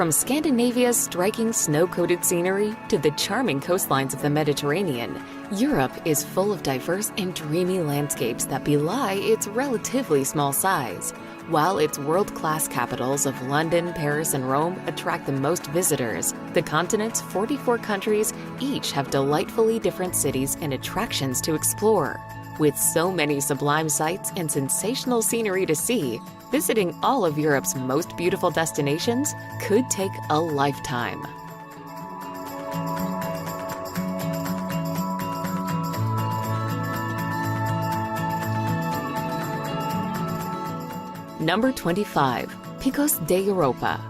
From Scandinavia's striking snow-coated scenery to the charming coastlines of the Mediterranean, Europe is full of diverse and dreamy landscapes that belie its relatively small size. While its world-class capitals of London, Paris, and Rome attract the most visitors, the continent's 44 countries each have delightfully different cities and attractions to explore. With so many sublime sights and sensational scenery to see, visiting all of Europe's most beautiful destinations could take a lifetime. Number 25. Picos de Europa.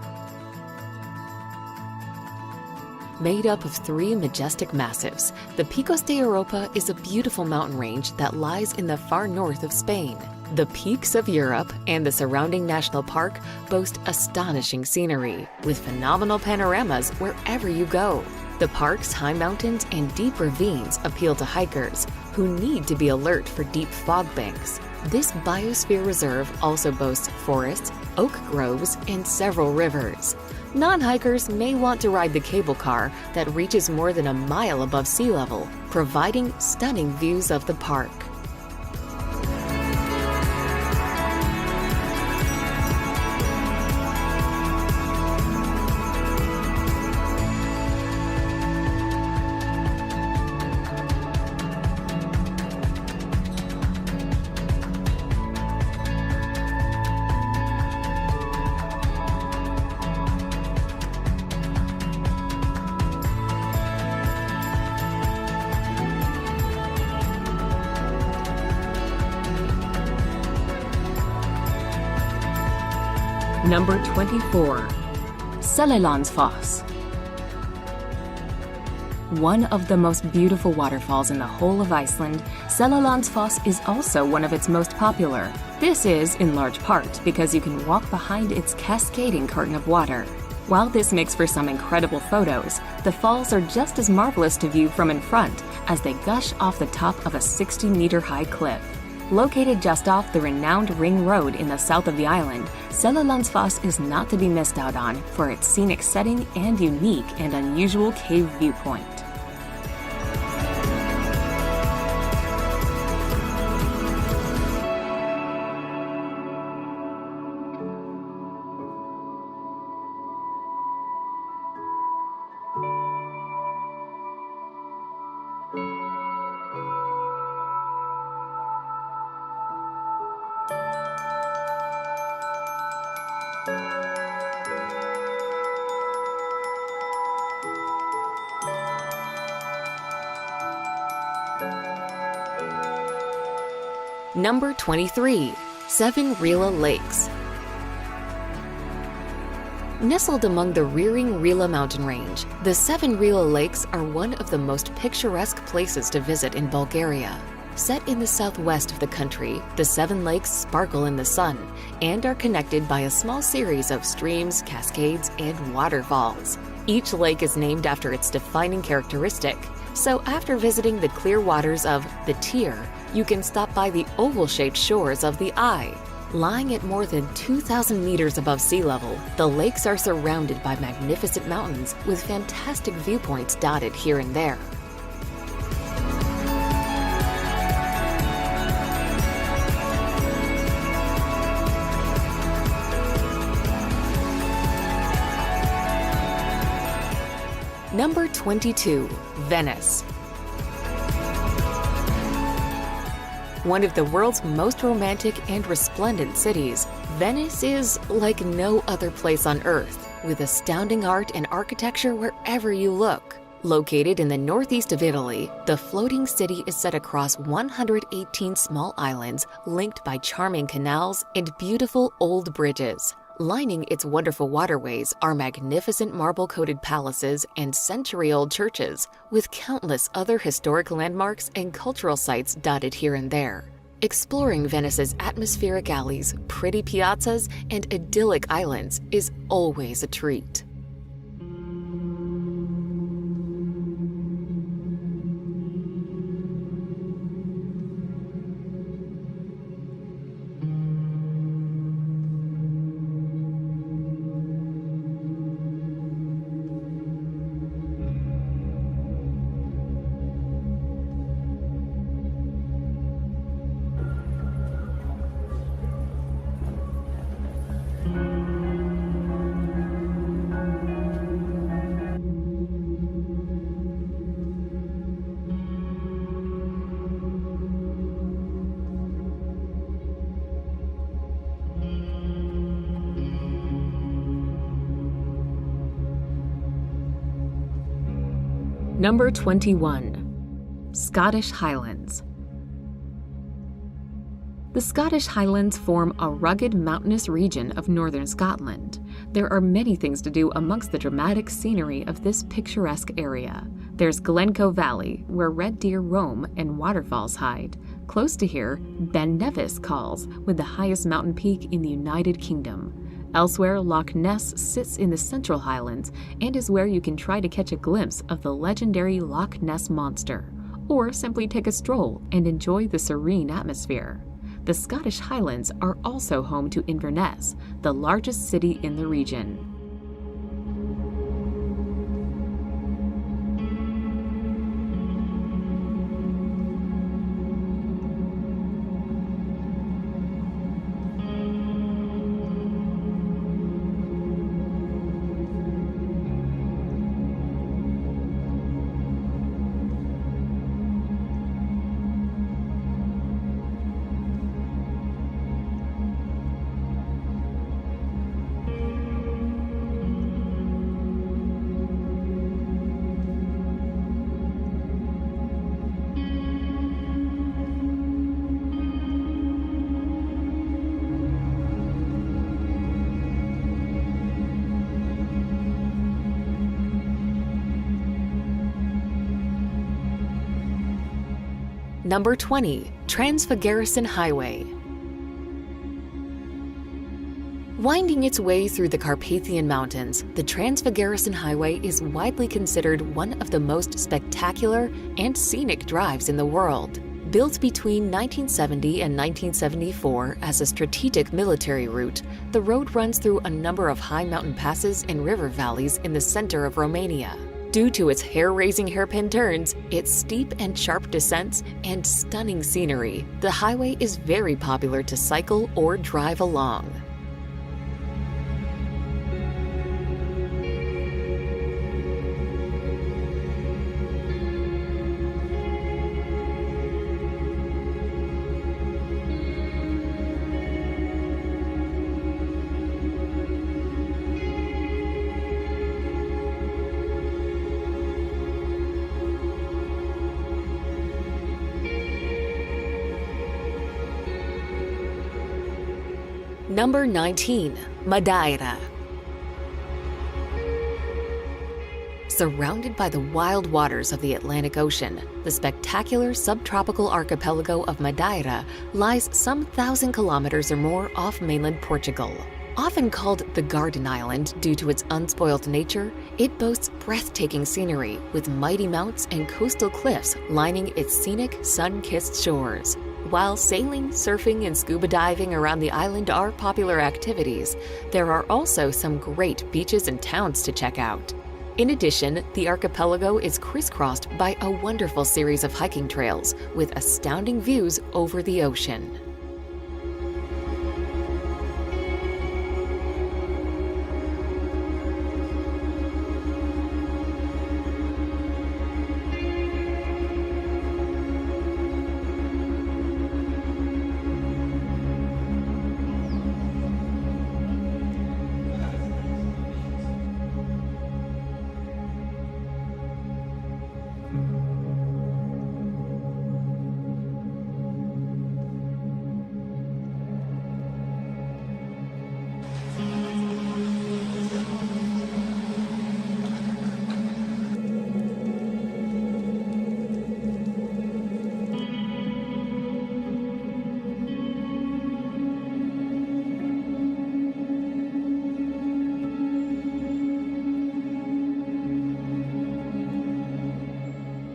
Made up of 3 majestic massifs, the Picos de Europa is a beautiful mountain range that lies in the far north of Spain. The peaks of Europe and the surrounding national park boast astonishing scenery, with phenomenal panoramas wherever you go. The park's high mountains and deep ravines appeal to hikers, who need to be alert for deep fog banks. This biosphere reserve also boasts forests, oak groves, and several rivers. Non-hikers may want to ride the cable car that reaches more than a mile above sea level, providing stunning views of the park. Number 24. Seljalandsfoss. One of the most beautiful waterfalls in the whole of Iceland, Seljalandsfoss is also one of its most popular. This is, in large part, because you can walk behind its cascading curtain of water. While this makes for some incredible photos, the falls are just as marvelous to view from in front as they gush off the top of a 60-meter-high cliff. Located just off the renowned Ring Road in the south of the island, Seljalandsfoss is not to be missed out on for its scenic setting and unique and unusual cave viewpoint. Number 23. Seven Rila Lakes. Nestled among the rearing Rila mountain range, the Seven Rila Lakes are one of the most picturesque places to visit in Bulgaria. Set in the southwest of the country, the 7 lakes sparkle in the sun and are connected by a small series of streams, cascades, and waterfalls. Each lake is named after its defining characteristic, so after visiting the clear waters of the Tyr, you can stop by the oval-shaped shores of the Eye. Lying at more than 2,000 meters above sea level, the lakes are surrounded by magnificent mountains with fantastic viewpoints dotted here and there. Number 22. Venice. One of the world's most romantic and resplendent cities, Venice is like no other place on Earth, with astounding art and architecture wherever you look. Located in the northeast of Italy, the floating city is set across 118 small islands linked by charming canals and beautiful old bridges. Lining its wonderful waterways are magnificent marble-coated palaces and century-old churches, with countless other historic landmarks and cultural sites dotted here and there. Exploring Venice's atmospheric alleys, pretty piazzas, and idyllic islands is always a treat. Number 21. Scottish Highlands. The Scottish Highlands form a rugged mountainous region of northern Scotland. There are many things to do amongst the dramatic scenery of this picturesque area. There's Glencoe Valley, where red deer roam and waterfalls hide. Close to here, Ben Nevis calls, with the highest mountain peak in the United Kingdom. Elsewhere, Loch Ness sits in the Central Highlands and is where you can try to catch a glimpse of the legendary Loch Ness Monster, or simply take a stroll and enjoy the serene atmosphere. The Scottish Highlands are also home to Inverness, the largest city in the region. Number 20. Trans-Fagarasin Highway. Winding its way through the Carpathian Mountains, the Trans-Fagarasin Highway is widely considered one of the most spectacular and scenic drives in the world. Built between 1970 and 1974 as a strategic military route, the road runs through a number of high mountain passes and river valleys in the center of Romania. Due to its hair-raising hairpin turns, its steep and sharp descents, and stunning scenery, the highway is very popular to cycle or drive along. Number 19. Madeira. Surrounded by the wild waters of the Atlantic Ocean, the spectacular subtropical archipelago of Madeira lies some 1,000 kilometers or more off mainland Portugal. Often called the Garden Island due to its unspoiled nature, it boasts breathtaking scenery with mighty mounts and coastal cliffs lining its scenic, sun-kissed shores. While sailing, surfing, and scuba diving around the island are popular activities, there are also some great beaches and towns to check out. In addition, the archipelago is crisscrossed by a wonderful series of hiking trails with astounding views over the ocean.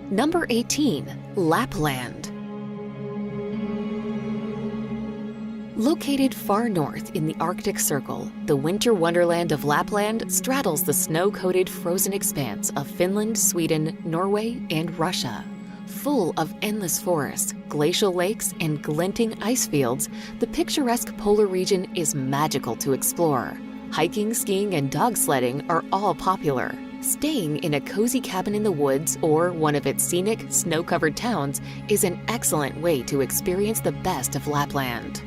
Number 18. Lapland. Located far north in the Arctic Circle, the winter wonderland of Lapland straddles the snow-coated frozen expanse of Finland, Sweden, Norway, and Russia. Full of endless forests, glacial lakes, and glinting ice fields, the picturesque polar region is magical to explore. Hiking, skiing, and dog sledding are all popular. Staying in a cozy cabin in the woods or one of its scenic, snow-covered towns is an excellent way to experience the best of Lapland.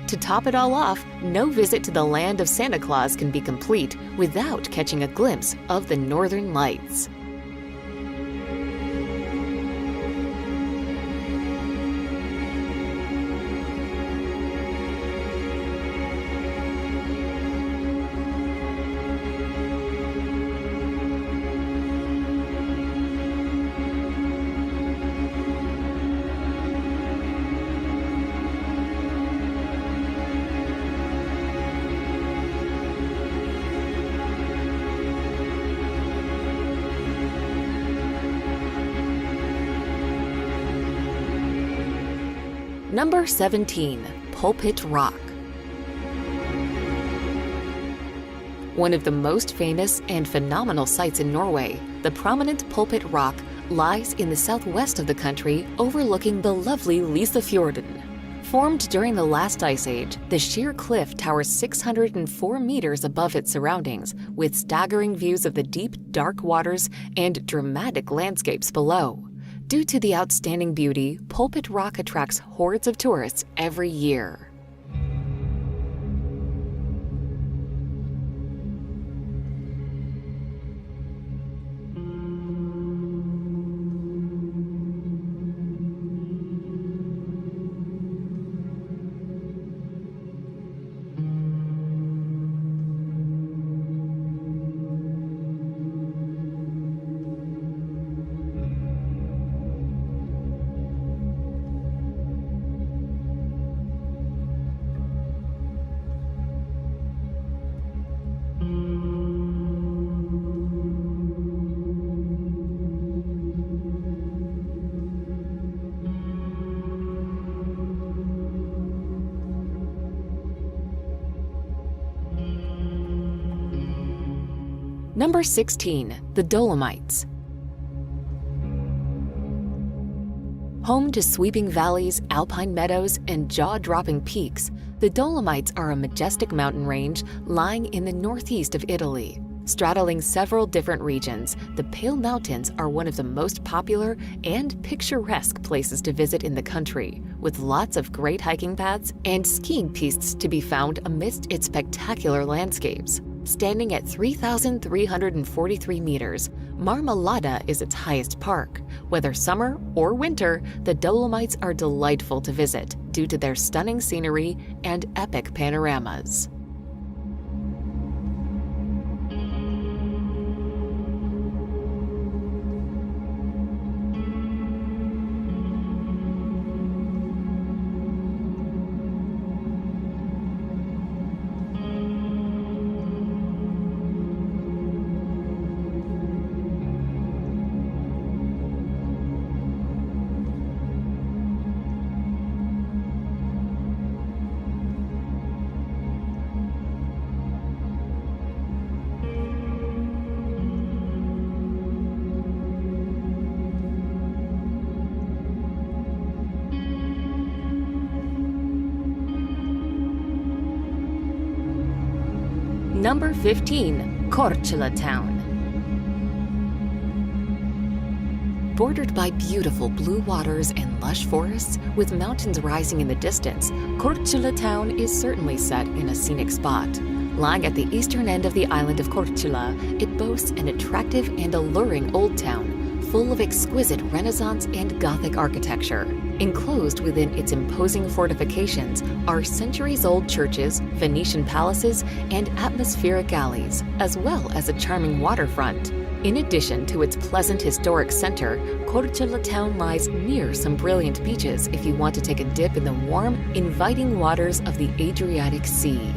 To top it all off, no visit to the land of Santa Claus can be complete without catching a glimpse of the Northern Lights. Number 17. Pulpit Rock. One of the most famous and phenomenal sights in Norway, the prominent Pulpit Rock lies in the southwest of the country overlooking the lovely Lysefjorden. Formed during the last ice age, the sheer cliff towers 604 meters above its surroundings, with staggering views of the deep, dark waters and dramatic landscapes below. Due to the outstanding beauty, Pulpit Rock attracts hordes of tourists every year. Number 16. The Dolomites. Home to sweeping valleys, alpine meadows, and jaw-dropping peaks, the Dolomites are a majestic mountain range lying in the northeast of Italy. Straddling several different regions, the Pale Mountains are one of the most popular and picturesque places to visit in the country, with lots of great hiking paths and skiing pistes to be found amidst its spectacular landscapes. Standing at 3,343 meters, Marmolada is its highest park. Whether summer or winter, the Dolomites are delightful to visit due to their stunning scenery and epic panoramas. Number 15. Korčula Town. Bordered by beautiful blue waters and lush forests, with mountains rising in the distance, Korčula Town is certainly set in a scenic spot. Lying at the eastern end of the island of Korčula, it boasts an attractive and alluring old town, full of exquisite Renaissance and Gothic architecture. Enclosed within its imposing fortifications are centuries-old churches, Venetian palaces, and atmospheric alleys, as well as a charming waterfront. In addition to its pleasant historic center, Korčula Town lies near some brilliant beaches if you want to take a dip in the warm, inviting waters of the Adriatic Sea.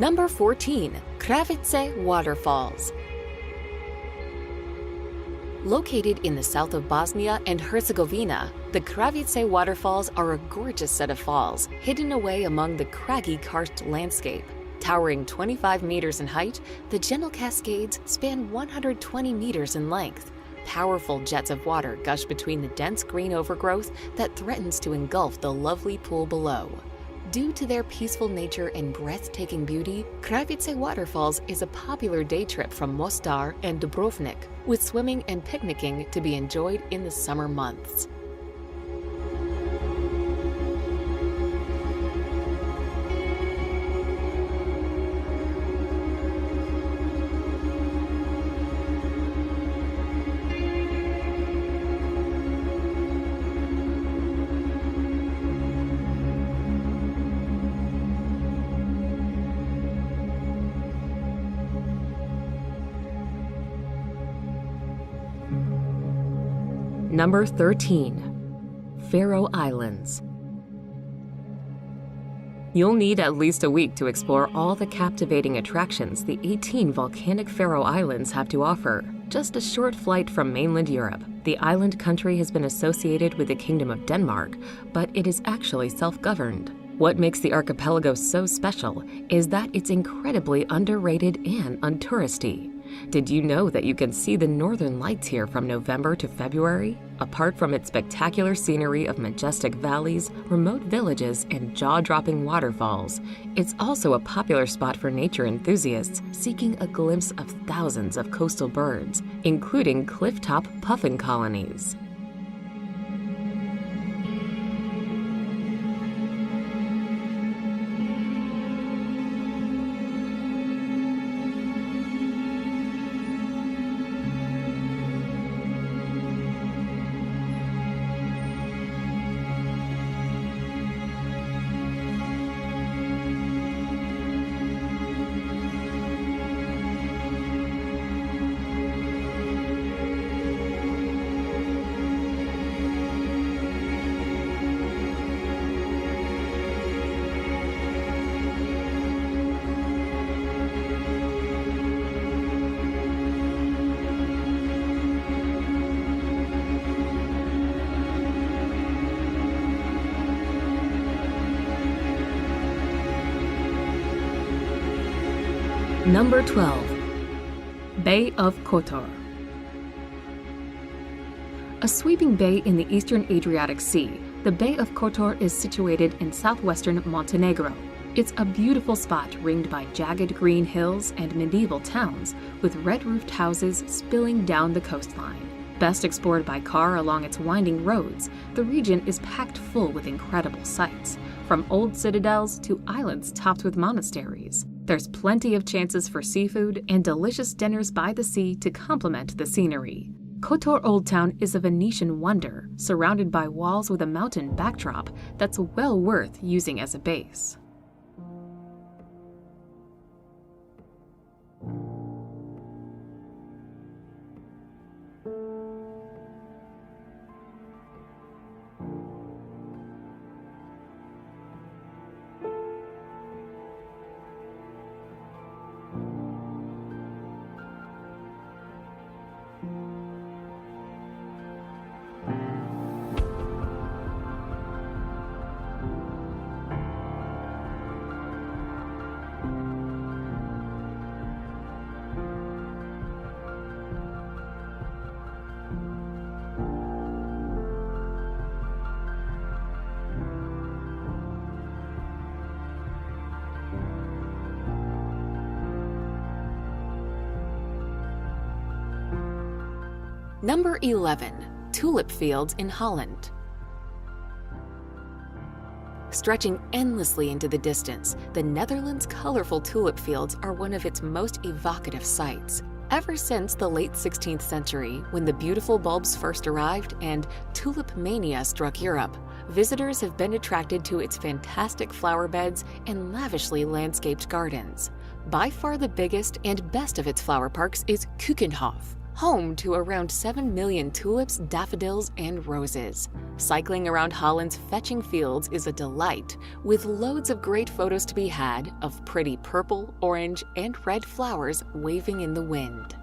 Number 14. Kravice Waterfalls. Located in the south of Bosnia and Herzegovina, the Kravice Waterfalls are a gorgeous set of falls, hidden away among the craggy karst landscape. Towering 25 meters in height, the gentle cascades span 120 meters in length. Powerful jets of water gush between the dense green overgrowth that threatens to engulf the lovely pool below. Due to their peaceful nature and breathtaking beauty, Kravice Waterfalls is a popular day trip from Mostar and Dubrovnik, with swimming and picnicking to be enjoyed in the summer months. Number 13. Faroe Islands. You'll need at least a week to explore all the captivating attractions the 18 volcanic Faroe Islands have to offer. Just a short flight from mainland Europe, the island country has been associated with the Kingdom of Denmark, but it is actually self-governed. What makes the archipelago so special is that it's incredibly underrated and untouristy. Did you know that you can see the northern lights here from November to February? Apart from its spectacular scenery of majestic valleys, remote villages, and jaw-dropping waterfalls, it's also a popular spot for nature enthusiasts seeking a glimpse of thousands of coastal birds, including cliff-top puffin colonies. Number 12. Bay of Kotor. A sweeping bay in the eastern Adriatic Sea, the Bay of Kotor is situated in southwestern Montenegro. It's a beautiful spot ringed by jagged green hills and medieval towns with red-roofed houses spilling down the coastline. Best explored by car along its winding roads, the region is packed full with incredible sights, from old citadels to islands topped with monasteries. There's plenty of chances for seafood and delicious dinners by the sea to complement the scenery. Kotor Old Town is a Venetian wonder, surrounded by walls with a mountain backdrop that's well worth using as a base. Number 11. Tulip fields in Holland. Stretching endlessly into the distance, the Netherlands' colorful tulip fields are one of its most evocative sights. Ever since the late 16th century, when the beautiful bulbs first arrived and tulip mania struck Europe, visitors have been attracted to its fantastic flower beds and lavishly landscaped gardens. By far the biggest and best of its flower parks is Keukenhof, home to around 7 million tulips, daffodils, and roses. Cycling around Holland's fetching fields is a delight, with loads of great photos to be had of pretty purple, orange, and red flowers waving in the wind.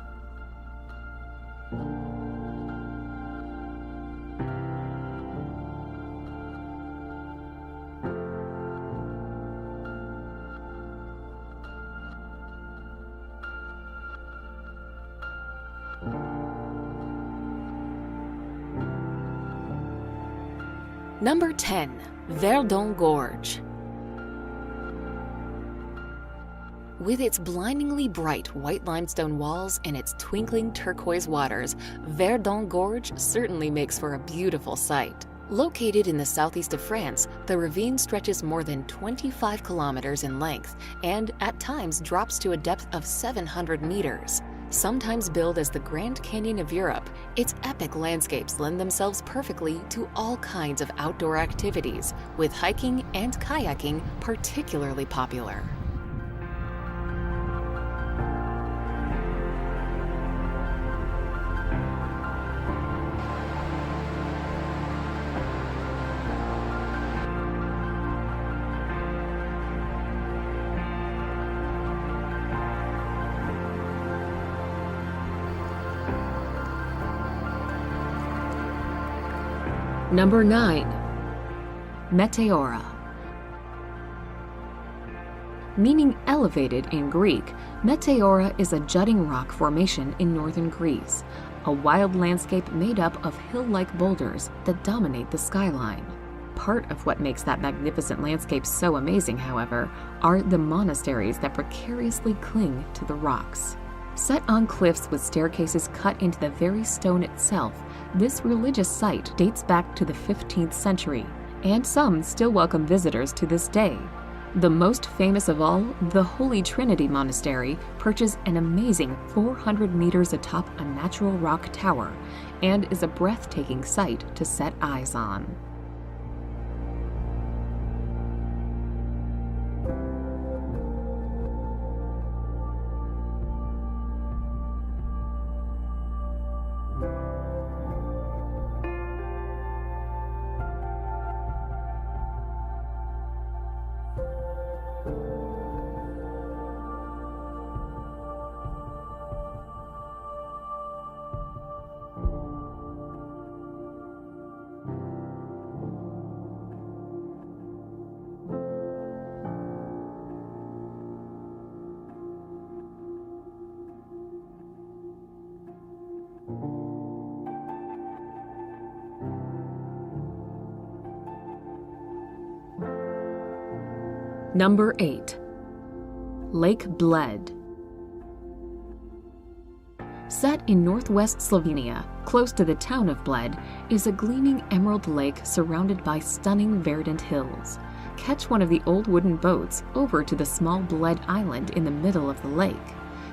Number 10. Verdon Gorge. With its blindingly bright white limestone walls and its twinkling turquoise waters, Verdon Gorge certainly makes for a beautiful sight. Located in the southeast of France, the ravine stretches more than 25 kilometers in length and at times drops to a depth of 700 meters. Sometimes billed as the Grand Canyon of Europe, its epic landscapes lend themselves perfectly to all kinds of outdoor activities, with hiking and kayaking particularly popular. Number 9. Meteora. Meaning elevated in Greek, Meteora is a jutting rock formation in northern Greece, a wild landscape made up of hill-like boulders that dominate the skyline. Part of what makes that magnificent landscape so amazing, however, are the monasteries that precariously cling to the rocks. Set on cliffs with staircases cut into the very stone itself, this religious site dates back to the 15th century, and some still welcome visitors to this day. The most famous of all, the Holy Trinity Monastery, perches an amazing 400 meters atop a natural rock tower and is a breathtaking sight to set eyes on. Number 8. Lake Bled. Set in northwest Slovenia, close to the town of Bled, is a gleaming emerald lake surrounded by stunning verdant hills. Catch one of the old wooden boats over to the small Bled Island in the middle of the lake.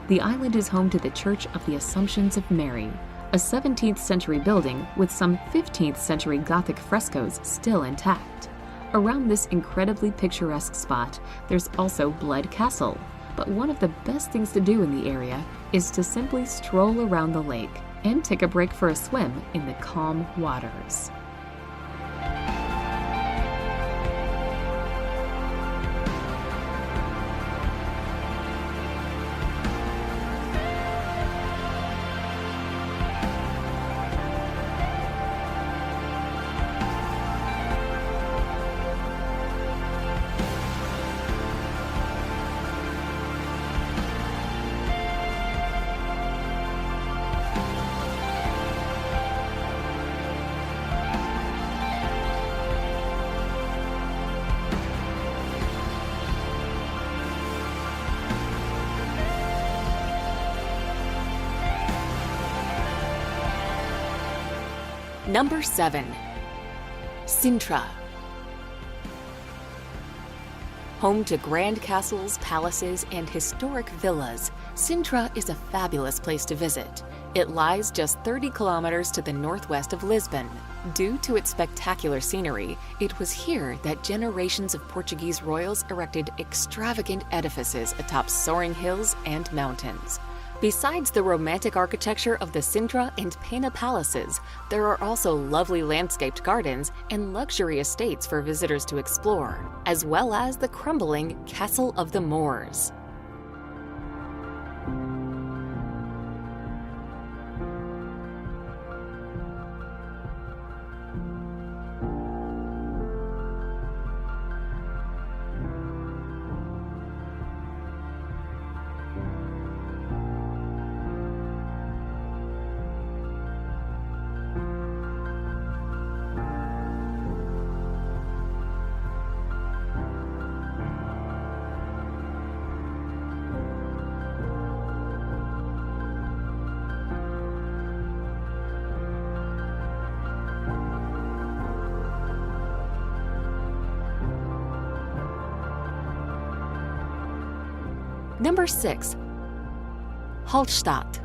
The island is home to the Church of the Assumptions of Mary, a 17th century building with some 15th century Gothic frescoes still intact. Around this incredibly picturesque spot, there's also Bled Castle, but one of the best things to do in the area is to simply stroll around the lake and take a break for a swim in the calm waters. Number 7. Sintra. Home to grand castles, palaces, and historic villas, Sintra is a fabulous place to visit. It lies just 30 kilometers to the northwest of Lisbon. Due to its spectacular scenery, it was here that generations of Portuguese royals erected extravagant edifices atop soaring hills and mountains. Besides the romantic architecture of the Sintra and Pena palaces, there are also lovely landscaped gardens and luxury estates for visitors to explore, as well as the crumbling Castle of the Moors. Number 6. Hallstatt.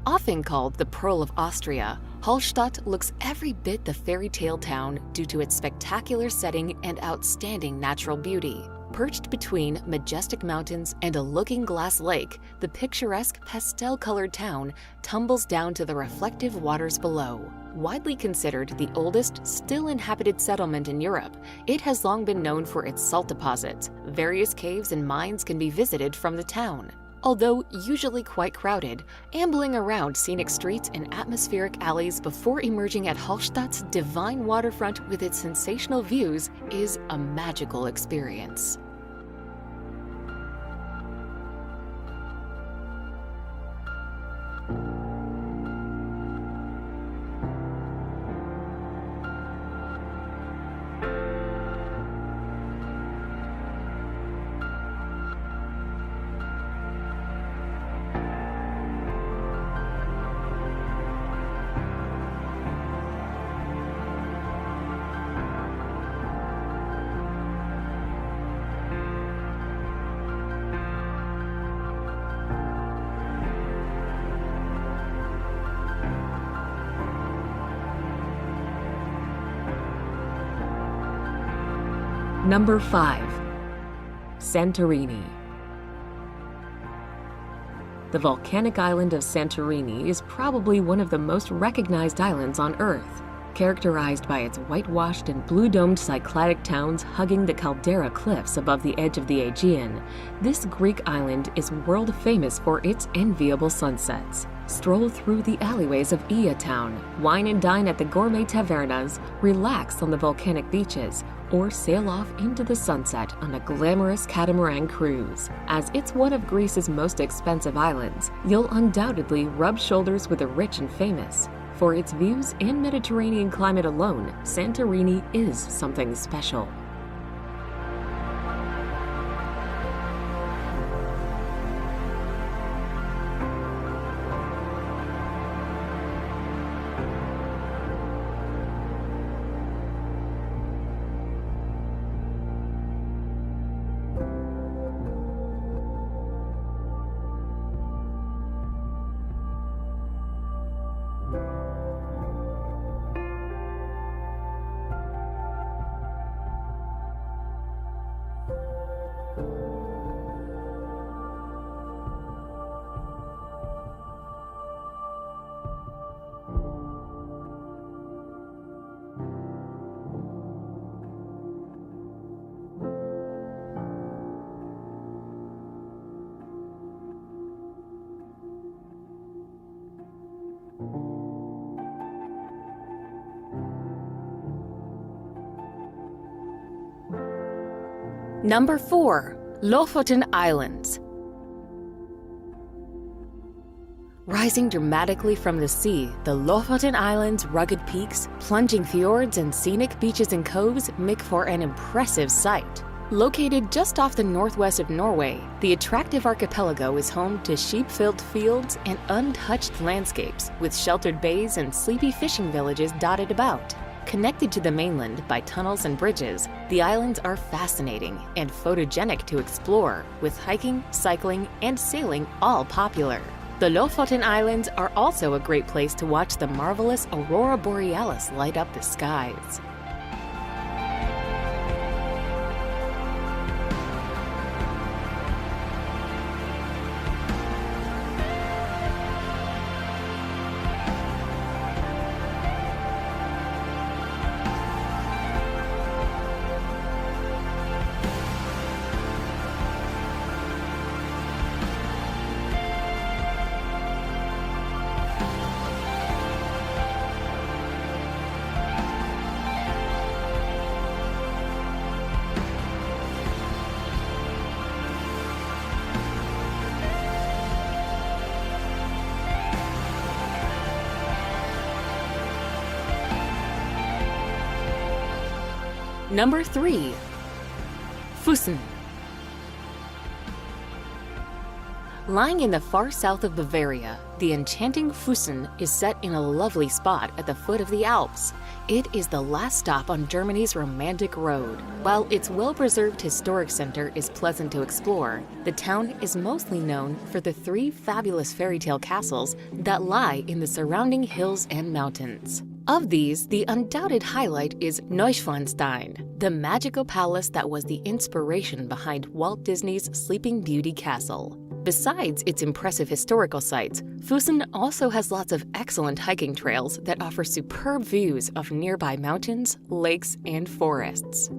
Often called the Pearl of Austria, Hallstatt looks every bit the fairy tale town due to its spectacular setting and outstanding natural beauty. Perched between majestic mountains and a looking-glass lake, the picturesque pastel-colored town tumbles down to the reflective waters below. Widely considered the oldest still inhabited settlement in Europe, it has long been known for its salt deposits. Various caves and mines can be visited from the town. Although usually quite crowded, ambling around scenic streets and atmospheric alleys before emerging at Hallstatt's divine waterfront with its sensational views is a magical experience. Number 5. Santorini. The volcanic island of Santorini is probably one of the most recognized islands on Earth. Characterized by its whitewashed and blue-domed Cycladic towns hugging the caldera cliffs above the edge of the Aegean, this Greek island is world-famous for its enviable sunsets. Stroll through the alleyways of Ia town, wine and dine at the gourmet tavernas, relax on the volcanic beaches, or sail off into the sunset on a glamorous catamaran cruise. As it's one of Greece's most expensive islands, you'll undoubtedly rub shoulders with the rich and famous. For its views and Mediterranean climate alone, Santorini is something special. Number 4. Lofoten Islands. Rising dramatically from the sea, the Lofoten Islands' rugged peaks, plunging fjords, and scenic beaches and coves make for an impressive sight. Located just off the northwest of Norway, the attractive archipelago is home to sheep-filled fields and untouched landscapes, with sheltered bays and sleepy fishing villages dotted about. Connected to the mainland by tunnels and bridges, the islands are fascinating and photogenic to explore, with hiking, cycling, and sailing all popular. The Lofoten Islands are also a great place to watch the marvelous aurora borealis light up the skies. Number 3. Füssen. Lying in the far south of Bavaria, the enchanting Füssen is set in a lovely spot at the foot of the Alps. It is the last stop on Germany's romantic road. While its well-preserved historic center is pleasant to explore, the town is mostly known for the 3 fabulous fairy tale castles that lie in the surrounding hills and mountains. Of these, the undoubted highlight is Neuschwanstein, the magical palace that was the inspiration behind Walt Disney's Sleeping Beauty castle. Besides its impressive historical sites, Füssen also has lots of excellent hiking trails that offer superb views of nearby mountains, lakes, and forests.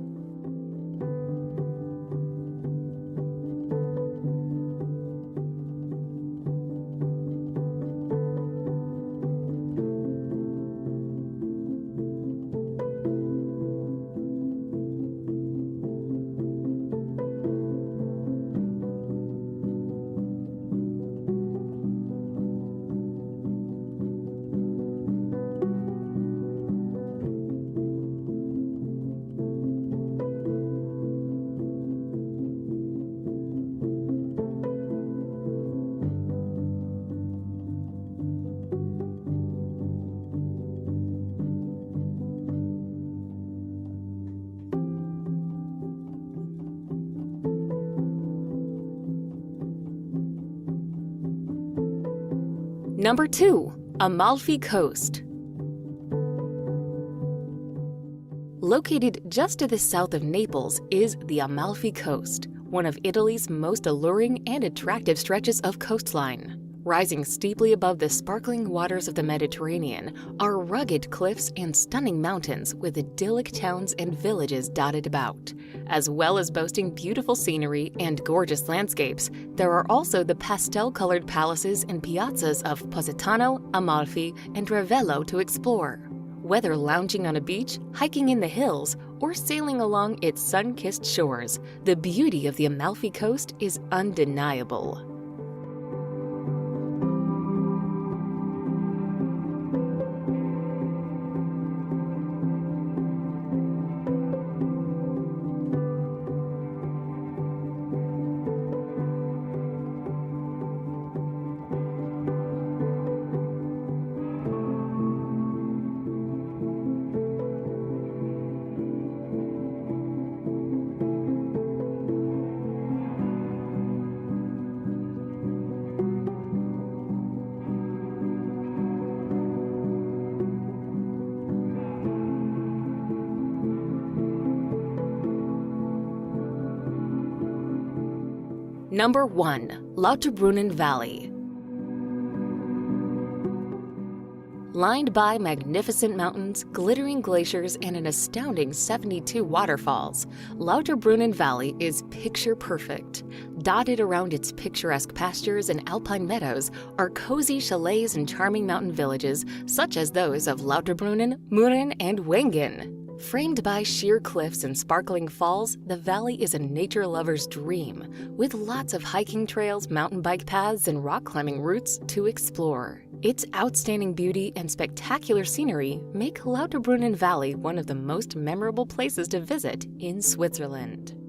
Number 2. Amalfi Coast. Located just to the south of Naples is the Amalfi Coast, one of Italy's most alluring and attractive stretches of coastline. Rising steeply above the sparkling waters of the Mediterranean are rugged cliffs and stunning mountains with idyllic towns and villages dotted about. As well as boasting beautiful scenery and gorgeous landscapes, there are also the pastel-colored palaces and piazzas of Positano, Amalfi, and Ravello to explore. Whether lounging on a beach, hiking in the hills, or sailing along its sun-kissed shores, the beauty of the Amalfi Coast is undeniable. Number 1. Lauterbrunnen Valley. Lined by magnificent mountains, glittering glaciers, and an astounding 72 waterfalls, Lauterbrunnen Valley is picture-perfect. Dotted around its picturesque pastures and alpine meadows are cozy chalets and charming mountain villages such as those of Lauterbrunnen, Mürren, and Wengen. Framed by sheer cliffs and sparkling falls, the valley is a nature lover's dream, with lots of hiking trails, mountain bike paths, and rock climbing routes to explore. Its outstanding beauty and spectacular scenery make Lauterbrunnen Valley one of the most memorable places to visit in Switzerland.